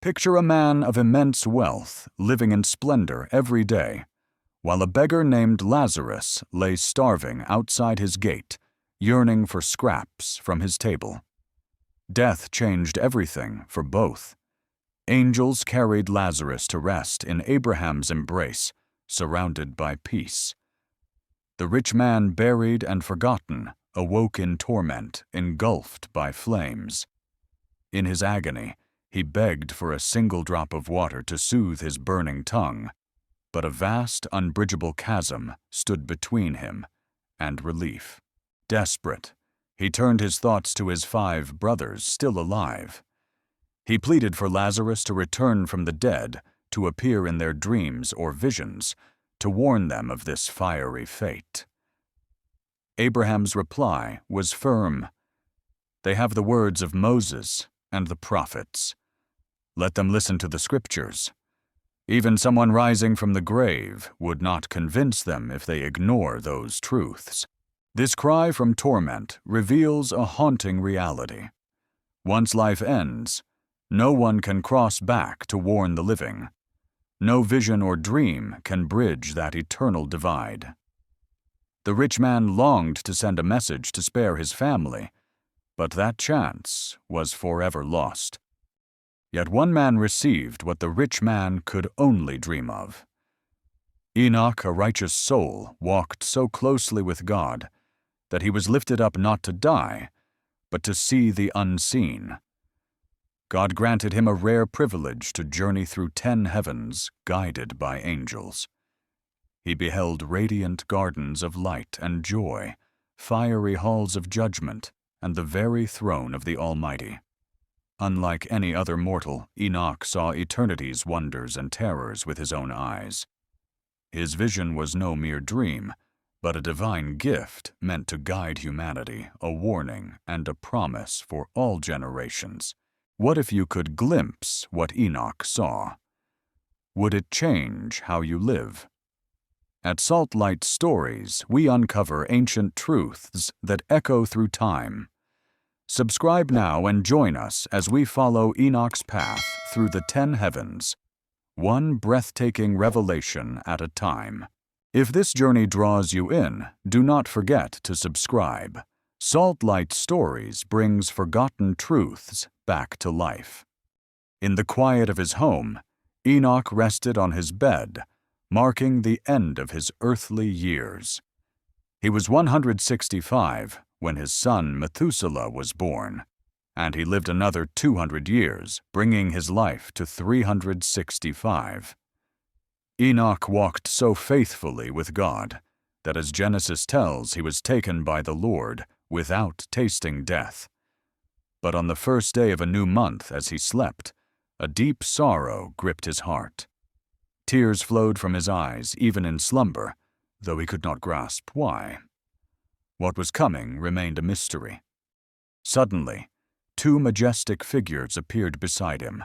Picture a man of immense wealth living in splendor every day, while a beggar named Lazarus lay starving outside his gate, yearning for scraps from his table. Death changed everything for both. Angels carried Lazarus to rest in Abraham's embrace, surrounded by peace. The rich man, buried and forgotten, awoke in torment, engulfed by flames. In his agony, he begged for a single drop of water to soothe his burning tongue, but a vast, unbridgeable chasm stood between him and relief. Desperate, he turned his thoughts to his 5 brothers still alive. He pleaded for Lazarus to return from the dead, to appear in their dreams or visions, to warn them of this fiery fate. Abraham's reply was firm. They have the words of Moses and the prophets. Let them listen to the scriptures. Even someone rising from the grave would not convince them if they ignore those truths. This cry from torment reveals a haunting reality. Once life ends, no one can cross back to warn the living. No vision or dream can bridge that eternal divide. The rich man longed to send a message to spare his family, but that chance was forever lost. Yet one man received what the rich man could only dream of. Enoch, a righteous soul, walked so closely with God that he was lifted up not to die, but to see the unseen. God granted him a rare privilege to journey through 10 heavens, guided by angels. He beheld radiant gardens of light and joy, fiery halls of judgment, and the very throne of the Almighty. Unlike any other mortal, Enoch saw eternity's wonders and terrors with his own eyes. His vision was no mere dream, but a divine gift meant to guide humanity, a warning and a promise for all generations. What if you could glimpse what Enoch saw? Would it change how you live? At Salt Light Stories, we uncover ancient truths that echo through time. Subscribe now and join us as we follow Enoch's path through the 10 heavens, one breathtaking revelation at a time. If this journey draws you in, do not forget to subscribe. Salt Light Stories brings forgotten truths back to life. In the quiet of his home, Enoch rested on his bed, marking the end of his earthly years. He was 165 when his son Methuselah was born, and he lived another 200 years, bringing his life to 365. Enoch walked so faithfully with God that, as Genesis tells, he was taken by the Lord without tasting death. But on the first day of a new month, as he slept, a deep sorrow gripped his heart. Tears flowed from his eyes, even in slumber, though he could not grasp why. What was coming remained a mystery. Suddenly, 2 majestic figures appeared beside him,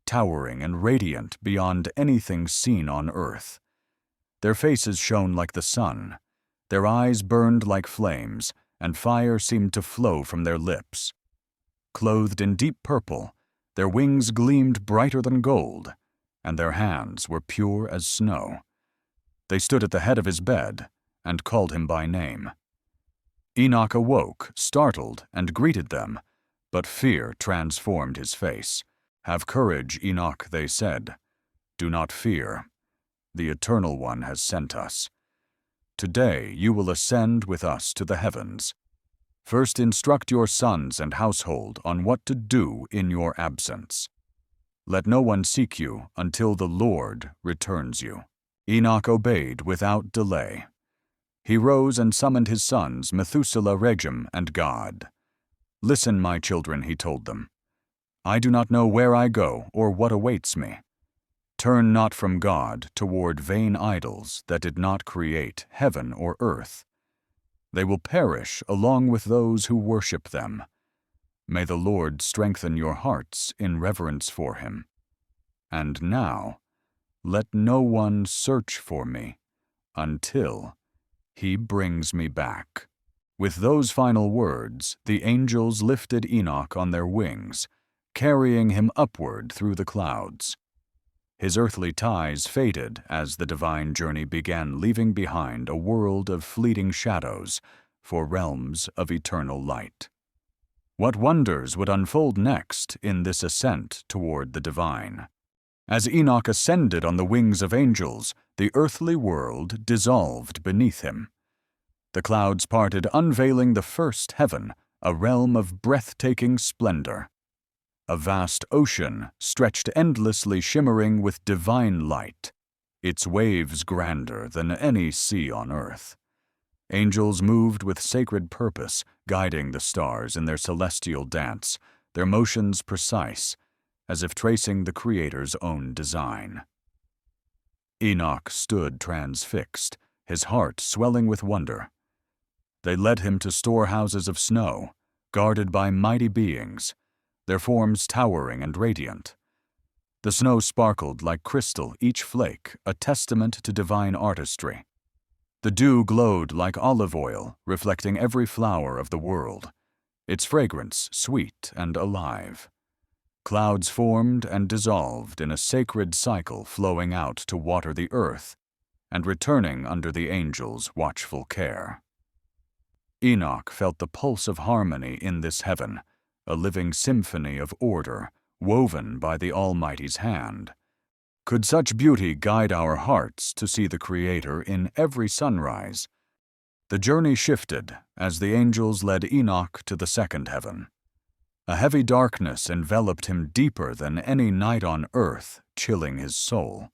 towering and radiant beyond anything seen on earth. Their faces shone like the sun, their eyes burned like flames, and fire seemed to flow from their lips. Clothed in deep purple, their wings gleamed brighter than gold, and their hands were pure as snow. They stood at the head of his bed and called him by name. Enoch awoke, startled, and greeted them, but fear transformed his face. "Have courage, Enoch," they said. "Do not fear. The Eternal One has sent us. Today you will ascend with us to the heavens. First instruct your sons and household on what to do in your absence. Let no one seek you until the Lord returns you." Enoch obeyed without delay. He rose and summoned his sons, Methuselah, Regem, and God. "Listen, my children," he told them. "I do not know where I go or what awaits me. Turn not from God toward vain idols that did not create heaven or earth. They will perish along with those who worship them. May the Lord strengthen your hearts in reverence for him. And now, let no one search for me until he brings me back." With those final words, the angels lifted Enoch on their wings, carrying him upward through the clouds. His earthly ties faded as the divine journey began, leaving behind a world of fleeting shadows for realms of eternal light. What wonders would unfold next in this ascent toward the divine? As Enoch ascended on the wings of angels, the earthly world dissolved beneath him. The clouds parted, unveiling the first heaven, a realm of breathtaking splendor. A vast ocean stretched endlessly, shimmering with divine light, its waves grander than any sea on earth. Angels moved with sacred purpose, guiding the stars in their celestial dance, their motions precise, as if tracing the Creator's own design. Enoch stood transfixed, his heart swelling with wonder. They led him to storehouses of snow, guarded by mighty beings, their forms towering and radiant. The snow sparkled like crystal, each flake a testament to divine artistry. The dew glowed like olive oil, reflecting every flower of the world, its fragrance sweet and alive. Clouds formed and dissolved in a sacred cycle, flowing out to water the earth and returning under the angels' watchful care. Enoch felt the pulse of harmony in this heaven, a living symphony of order woven by the Almighty's hand. Could such beauty guide our hearts to see the Creator in every sunrise? The journey shifted as the angels led Enoch to the second heaven. A heavy darkness enveloped him deeper than any night on earth, chilling his soul.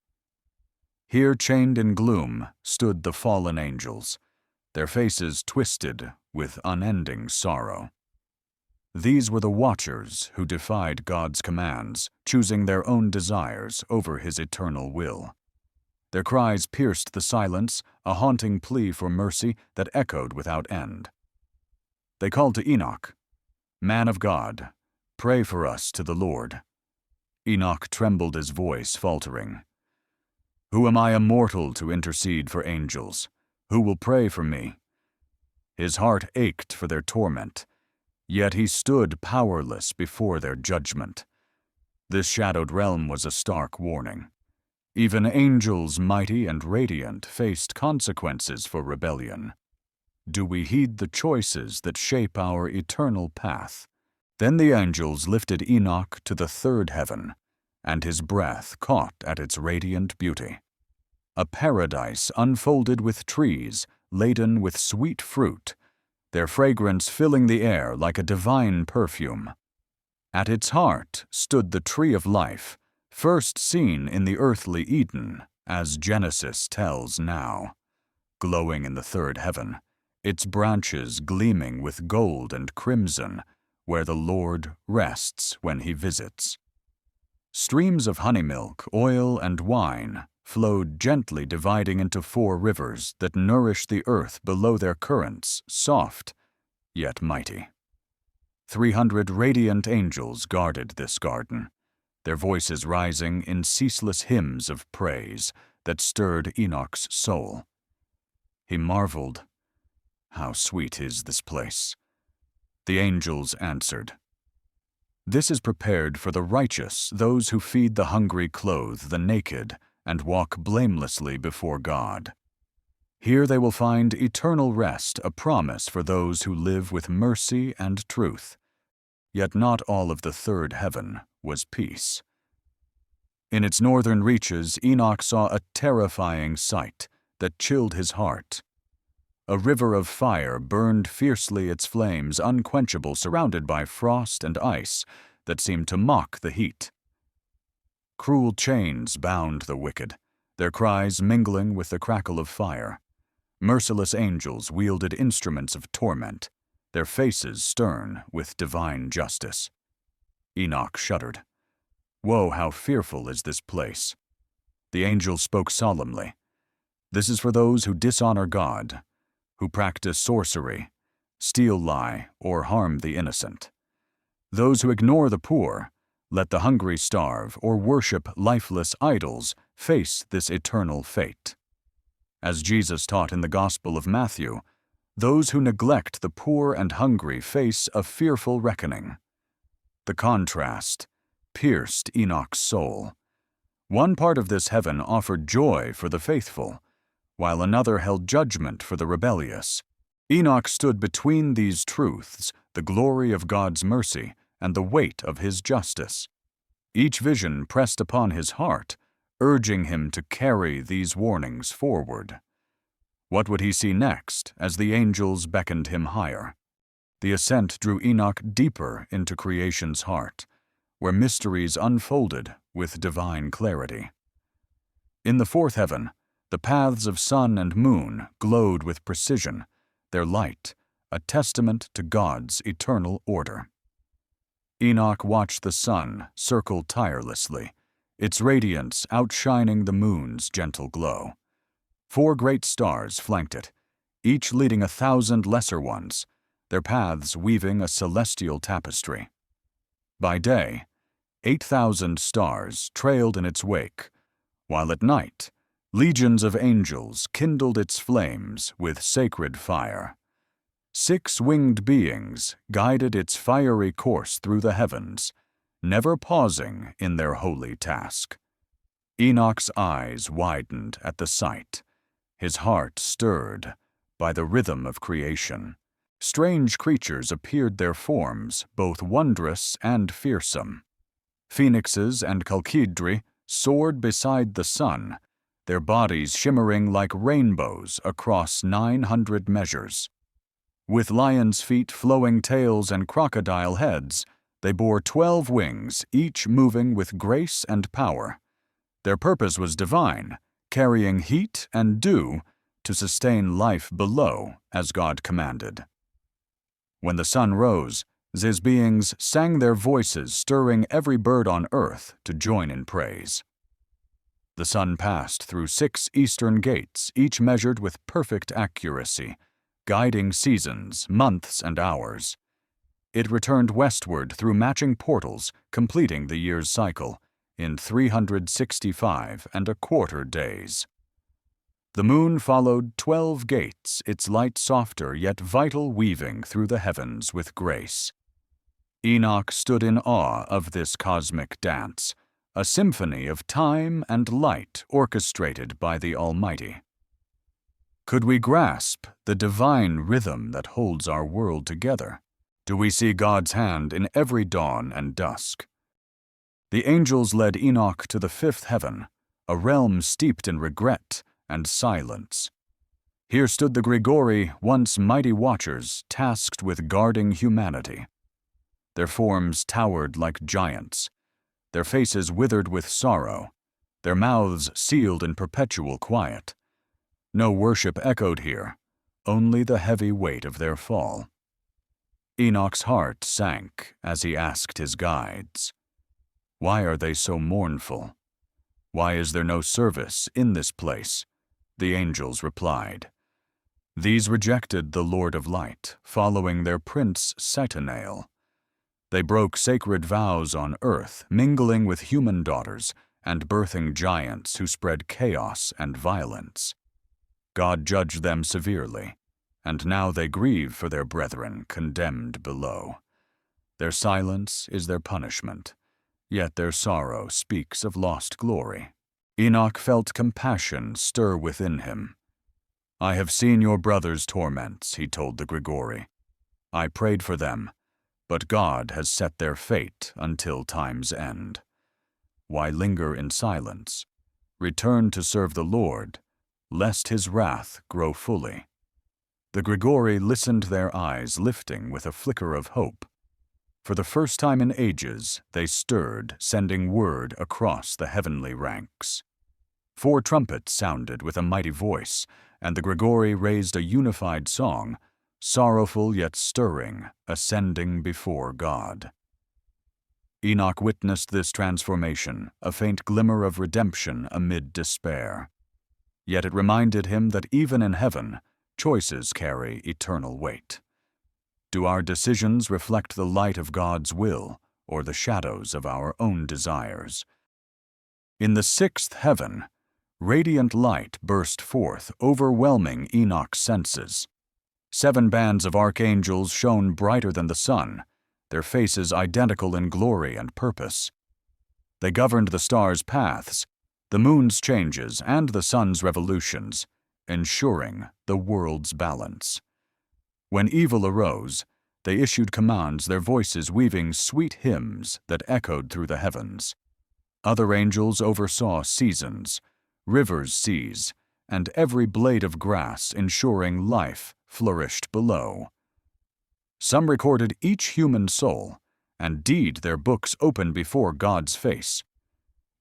Here, chained in gloom, stood the fallen angels, their faces twisted with unending sorrow. These were the watchers who defied God's commands, choosing their own desires over His eternal will. Their cries pierced the silence, a haunting plea for mercy that echoed without end. They called to Enoch, "Man of God, pray for us to the Lord." Enoch trembled, his voice faltering. "Who am I, a mortal, to intercede for angels? Who will pray for me?" His heart ached for their torment, yet he stood powerless before their judgment. This shadowed realm was a stark warning. Even angels mighty and radiant faced consequences for rebellion. Do we heed the choices that shape our eternal path? Then the angels lifted Enoch to the third heaven, and his breath caught at its radiant beauty. A paradise unfolded with trees laden with sweet fruit, their fragrance filling the air like a divine perfume. At its heart stood the tree of life, first seen in the earthly Eden, as Genesis tells now. Glowing in the third heaven, its branches gleaming with gold and crimson, where the Lord rests when He visits. Streams of honey milk, oil, and wine flowed gently, dividing into 4 rivers that nourish the earth below their currents, soft yet mighty. 300 radiant angels guarded this garden, their voices rising in ceaseless hymns of praise that stirred Enoch's soul. He marveled, "How sweet is this place?" The angels answered, "This is prepared for the righteous, those who feed the hungry, clothe the naked, and walk blamelessly before God. Here they will find eternal rest, a promise for those who live with mercy and truth." Yet not all of the third heaven was peace. In its northern reaches, Enoch saw a terrifying sight that chilled his heart. A river of fire burned fiercely, its flames unquenchable, surrounded by frost and ice that seemed to mock the heat. Cruel chains bound the wicked, their cries mingling with the crackle of fire. Merciless angels wielded instruments of torment, their faces stern with divine justice. Enoch shuddered. "Woe, how fearful is this place!" The angel spoke solemnly. "This is for those who dishonor God, who practice sorcery, steal, lie, or harm the innocent. Those who ignore the poor, let the hungry starve, or worship lifeless idols, face this eternal fate." As Jesus taught in the Gospel of Matthew, those who neglect the poor and hungry face a fearful reckoning. The contrast, pierced Enoch's soul. One part of this heaven offered joy for the faithful, while another held judgment for the rebellious. Enoch stood between these truths, the glory of God's mercy and the weight of His justice. Each vision pressed upon his heart, urging him to carry these warnings forward. What would he see next as the angels beckoned him higher? The ascent drew Enoch deeper into creation's heart, where mysteries unfolded with divine clarity. In the fourth heaven, the paths of sun and moon glowed with precision, their light a testament to God's eternal order. Enoch watched the sun circle tirelessly, its radiance outshining the moon's gentle glow. 4 great stars flanked it, each leading 1,000 lesser ones, their paths weaving a celestial tapestry. By day, 8,000 stars trailed in its wake, while at night, legions of angels kindled its flames with sacred fire. 6 winged beings guided its fiery course through the heavens, never pausing in their holy task. Enoch's eyes widened at the sight, his heart stirred by the rhythm of creation. Strange creatures appeared, their forms both wondrous and fearsome. Phoenixes and chalkidri soared beside the sun, their bodies shimmering like rainbows across 900 measures. With lions' feet, flowing tails, and crocodile heads, they bore 12 wings, each moving with grace and power. Their purpose was divine, carrying heat and dew to sustain life below as God commanded. When the sun rose, these beings sang their voices, stirring every bird on earth to join in praise. The sun passed through 6 eastern gates, each measured with perfect accuracy, guiding seasons, months, and hours. It returned westward through matching portals, completing the year's cycle in 365 and a quarter days. The moon followed 12 gates, its light softer yet vital, weaving through the heavens with grace. Enoch stood in awe of this cosmic dance, a symphony of time and light orchestrated by the Almighty. Could we grasp the divine rhythm that holds our world together? Do we see God's hand in every dawn and dusk? The angels led Enoch to the 5th heaven, a realm steeped in regret and silence. Here stood the Grigori, once mighty watchers, tasked with guarding humanity. Their forms towered like giants, their faces withered with sorrow, their mouths sealed in perpetual quiet. No worship echoed here, only the heavy weight of their fall. Enoch's heart sank as he asked his guides, "Why are they so mournful? Why is there no service in this place?" The angels replied, "These rejected the Lord of Light, following their prince Satanael. They broke sacred vows on earth, mingling with human daughters and birthing giants who spread chaos and violence. God judged them severely, and now they grieve for their brethren condemned below. Their silence is their punishment, yet their sorrow speaks of lost glory." Enoch felt compassion stir within him. "I have seen your brothers' torments," he told the Grigori. "I prayed for them, but God has set their fate until time's end. Why linger in silence? Return to serve the Lord, lest His wrath grow fully." The Grigori listened, their eyes lifting with a flicker of hope. For the first time in ages, they stirred, sending word across the heavenly ranks. 4 trumpets sounded with a mighty voice, and the Grigori raised a unified song, sorrowful yet stirring, ascending before God. Enoch witnessed this transformation, a faint glimmer of redemption amid despair. Yet it reminded him that even in heaven, choices carry eternal weight. Do our decisions reflect the light of God's will or the shadows of our own desires? In the 6th heaven, radiant light burst forth, overwhelming Enoch's senses. 7 bands of archangels shone brighter than the sun, their faces identical in glory and purpose. They governed the stars' paths, the moon's changes, and the sun's revolutions, ensuring the world's balance. When evil arose, they issued commands, their voices weaving sweet hymns that echoed through the heavens. Other angels oversaw seasons, rivers, seas, and every blade of grass, ensuring life flourished below. Some recorded each human soul, and deed their books open before God's face.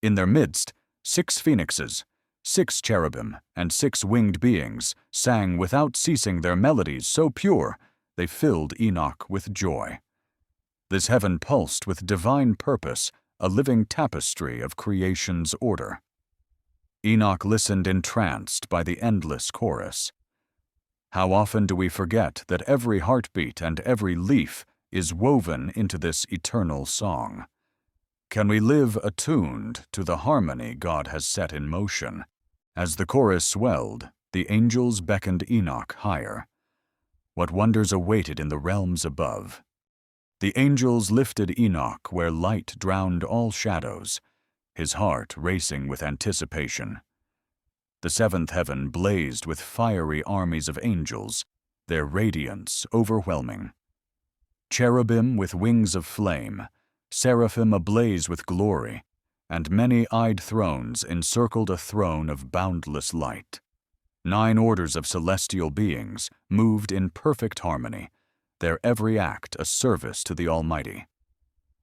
In their midst, 6 phoenixes, 6 cherubim, and 6 winged beings sang without ceasing their melodies so pure they filled Enoch with joy. This heaven pulsed with divine purpose, a living tapestry of creation's order. Enoch listened entranced by the endless chorus. How often do we forget that every heartbeat and every leaf is woven into this eternal song? Can we live attuned to the harmony God has set in motion? As the chorus swelled, the angels beckoned Enoch higher. What wonders awaited in the realms above? The angels lifted Enoch where light drowned all shadows, his heart racing with anticipation. The 7th heaven blazed with fiery armies of angels, their radiance overwhelming. Cherubim with wings of flame, seraphim ablaze with glory, and many-eyed thrones encircled a throne of boundless light. 9 orders of celestial beings moved in perfect harmony, their every act a service to the Almighty.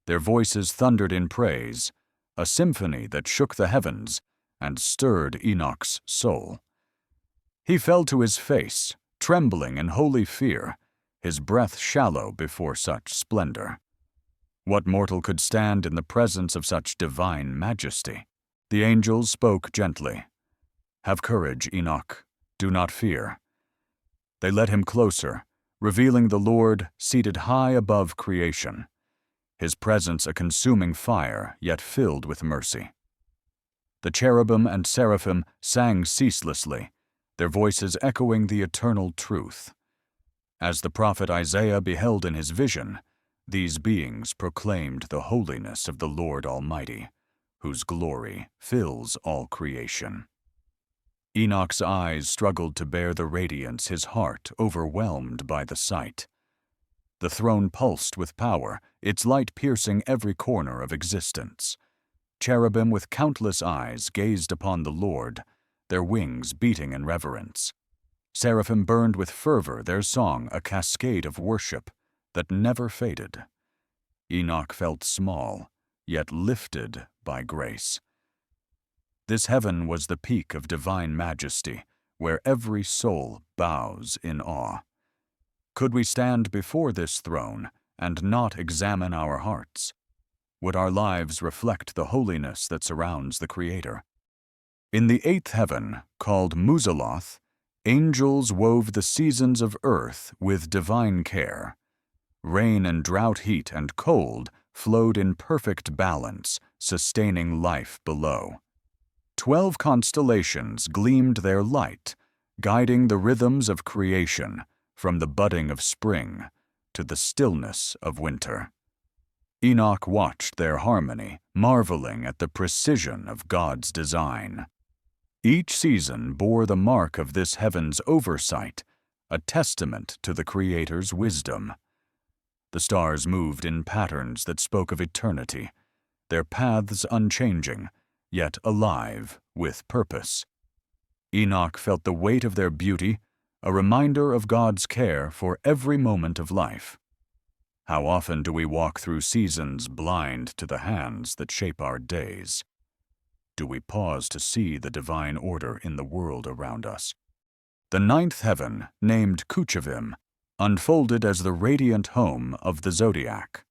Their voices thundered in praise, a symphony that shook the heavens and stirred Enoch's soul. He fell to his face, trembling in holy fear, his breath shallow before such splendor. What mortal could stand in the presence of such divine majesty? The angels spoke gently. "Have courage, Enoch. Do not fear." They led him closer, revealing the Lord seated high above creation, his presence a consuming fire, yet filled with mercy. The cherubim and seraphim sang ceaselessly, their voices echoing the eternal truth. As the prophet Isaiah beheld in his vision, these beings proclaimed the holiness of the Lord Almighty, whose glory fills all creation. Enoch's eyes struggled to bear the radiance, his heart overwhelmed by the sight. The throne pulsed with power, its light piercing every corner of existence. Cherubim with countless eyes gazed upon the Lord, their wings beating in reverence. Seraphim burned with fervor, their song a cascade of worship that never faded. Enoch felt small, yet lifted by grace. This heaven was the peak of divine majesty, where every soul bows in awe. Could we stand before this throne and not examine our hearts? Would our lives reflect the holiness that surrounds the Creator? In the 8th heaven, called Muzaloth, angels wove the seasons of earth with divine care. Rain and drought, heat and cold flowed in perfect balance, sustaining life below. 12 constellations gleamed their light, guiding the rhythms of creation from the budding of spring to the stillness of winter. Enoch watched their harmony, marveling at the precision of God's design. Each season bore the mark of this heaven's oversight, a testament to the Creator's wisdom. The stars moved in patterns that spoke of eternity, their paths unchanging, yet alive with purpose. Enoch felt the weight of their beauty, a reminder of God's care for every moment of life. How often do we walk through seasons blind to the hands that shape our days? Do we pause to see the divine order in the world around us? The 9th heaven, named Kuchavim, unfolded as the radiant home of the zodiac.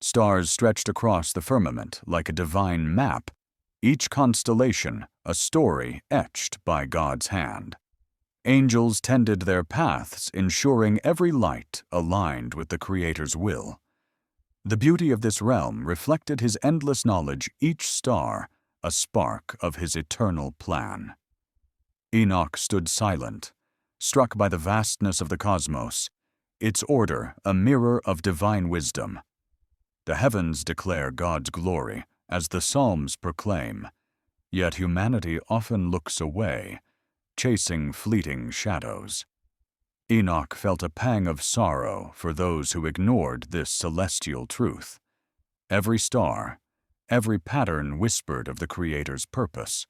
Stars stretched across the firmament like a divine map, each constellation a story etched by God's hand. Angels tended their paths, ensuring every light aligned with the Creator's will. The beauty of this realm reflected his endless knowledge, each star a spark of his eternal plan. Enoch stood silent, struck by the vastness of the cosmos, its order a mirror of divine wisdom. The heavens declare God's glory, as the Psalms proclaim, yet humanity often looks away, chasing fleeting shadows. Enoch felt a pang of sorrow for those who ignored this celestial truth. Every star, every pattern whispered of the Creator's purpose.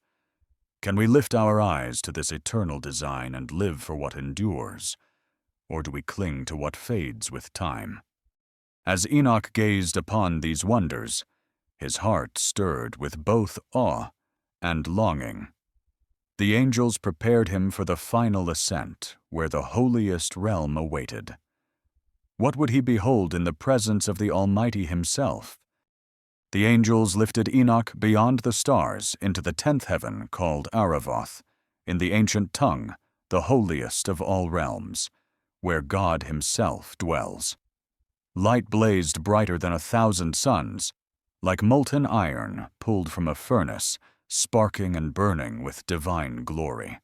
Can we lift our eyes to this eternal design and live for what endures, or do we cling to what fades with time? As Enoch gazed upon these wonders, his heart stirred with both awe and longing. The angels prepared him for the final ascent, where the holiest realm awaited. What would he behold in the presence of the Almighty Himself? The angels lifted Enoch beyond the stars into the 10th heaven called Aravoth, in the ancient tongue, the holiest of all realms, where God Himself dwells. Light blazed brighter than 1,000 suns, like molten iron pulled from a furnace, sparking and burning with divine glory.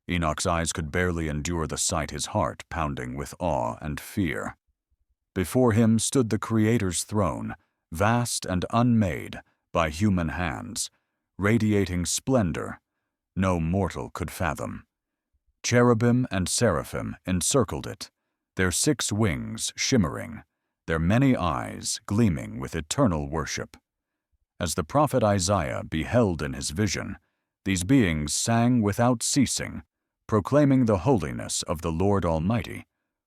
Enoch's eyes could barely endure the sight, his heart pounding with awe and fear. Before him stood the Creator's throne, vast and unmade by human hands, radiating splendor no mortal could fathom. Cherubim and seraphim encircled it, their 6 wings shimmering, their many eyes gleaming with eternal worship. As the prophet Isaiah beheld in his vision, these beings sang without ceasing, proclaiming the holiness of the Lord Almighty,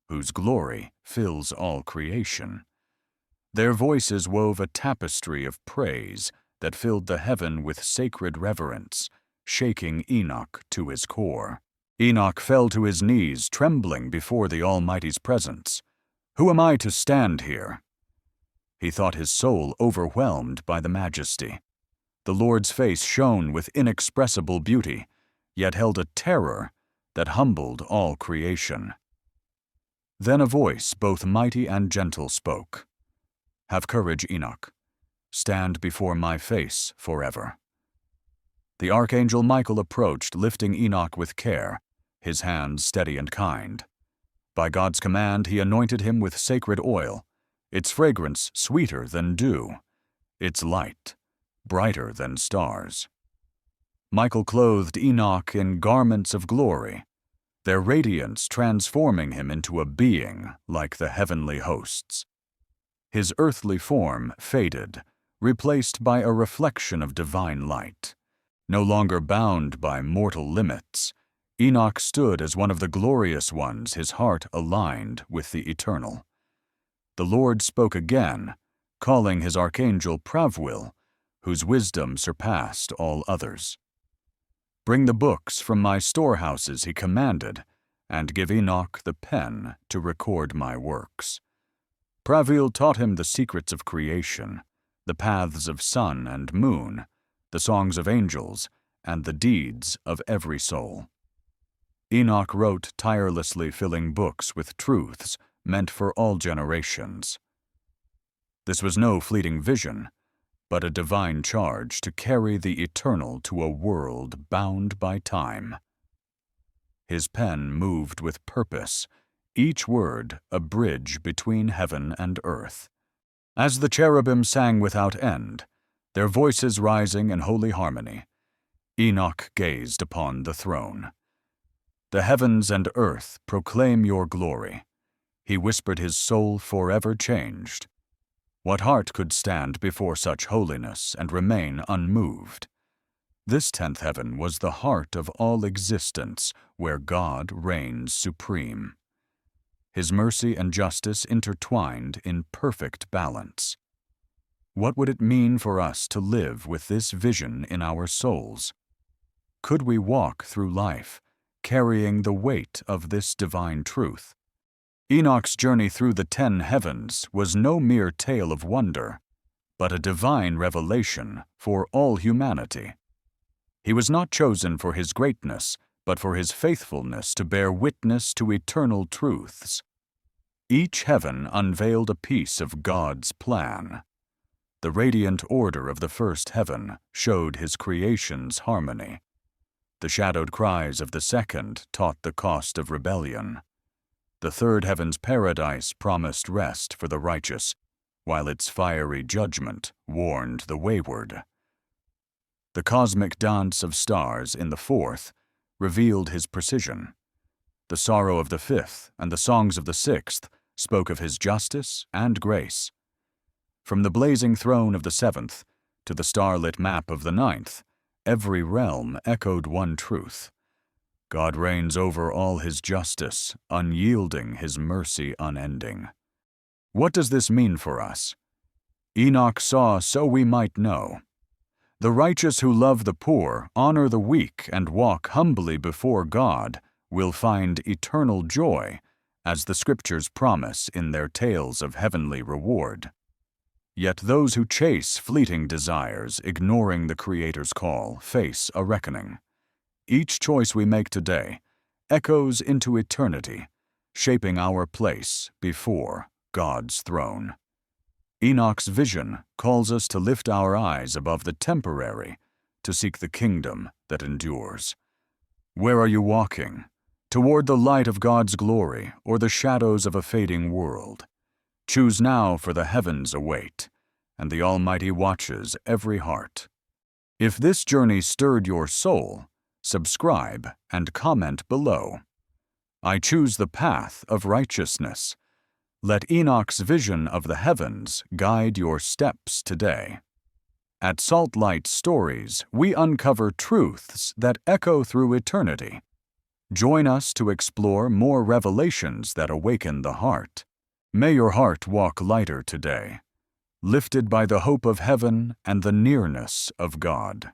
whose glory fills all creation. Their voices wove a tapestry of praise that filled the heaven with sacred reverence, shaking Enoch to his core. Enoch fell to his knees, trembling before the Almighty's presence. "Who am I to stand here?" He thought his soul overwhelmed by the majesty. The Lord's face shone with inexpressible beauty, yet held a terror that humbled all creation. Then a voice both mighty and gentle spoke. "Have courage, Enoch. Stand before my face forever." The archangel Michael approached, lifting Enoch with care, his hands steady and kind. By God's command, he anointed him with sacred oil, its fragrance sweeter than dew, its light brighter than stars. Michael clothed Enoch in garments of glory, their radiance transforming him into a being like the heavenly hosts. His earthly form faded, replaced by a reflection of divine light. No longer bound by mortal limits, Enoch stood as one of the glorious ones, his heart aligned with the eternal. The Lord spoke again, calling his archangel Pravwil, whose wisdom surpassed all others. "Bring the books from my storehouses," he commanded, "and give Enoch the pen to record my works." Pravil taught him the secrets of creation, the paths of sun and moon, the songs of angels, and the deeds of every soul. Enoch wrote tirelessly, filling books with truths meant for all generations. This was no fleeting vision, but a divine charge to carry the eternal to a world bound by time. His pen moved with purpose, each word a bridge between heaven and earth. As the cherubim sang without end, their voices rising in holy harmony, Enoch gazed upon the throne. "The heavens and earth proclaim your glory," he whispered, his soul forever changed. What heart could stand before such holiness and remain unmoved? This 10th heaven was the heart of all existence, where God reigns supreme. His mercy and justice intertwined in perfect balance. What would it mean for us to live with this vision in our souls? Could we walk through life, carrying the weight of this divine truth? Enoch's journey through the 10 heavens was no mere tale of wonder, but a divine revelation for all humanity. He was not chosen for his greatness, but for his faithfulness to bear witness to eternal truths. Each heaven unveiled a piece of God's plan. The radiant order of the first heaven showed his creation's harmony. The shadowed cries of the second taught the cost of rebellion. The third heaven's paradise promised rest for the righteous, while its fiery judgment warned the wayward. The cosmic dance of stars in the fourth revealed his precision. The sorrow of the fifth and the songs of the sixth spoke of his justice and grace. From the blazing throne of the seventh to the starlit map of the ninth, every realm echoed one truth. God reigns over all his justice, unyielding, his mercy unending. What does this mean for us? Enoch saw so we might know. The righteous who love the poor, honor the weak, and walk humbly before God will find eternal joy, as the Scriptures promise in their tales of heavenly reward. Yet those who chase fleeting desires, ignoring the Creator's call, face a reckoning. Each choice we make today echoes into eternity, shaping our place before God's throne. Enoch's vision calls us to lift our eyes above the temporary, to seek the kingdom that endures. Where are you walking? Toward the light of God's glory or the shadows of a fading world? Choose now, for the heavens await, and the Almighty watches every heart. If this journey stirred your soul, subscribe and comment below. I choose the path of righteousness. Let Enoch's vision of the heavens guide your steps today. At Salt Light Stories, we uncover truths that echo through eternity. Join us to explore more revelations that awaken the heart. May your heart walk lighter today, lifted by the hope of heaven and the nearness of God.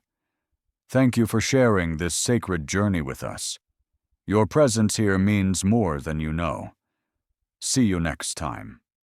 Thank you for sharing this sacred journey with us. Your presence here means more than you know. See you next time.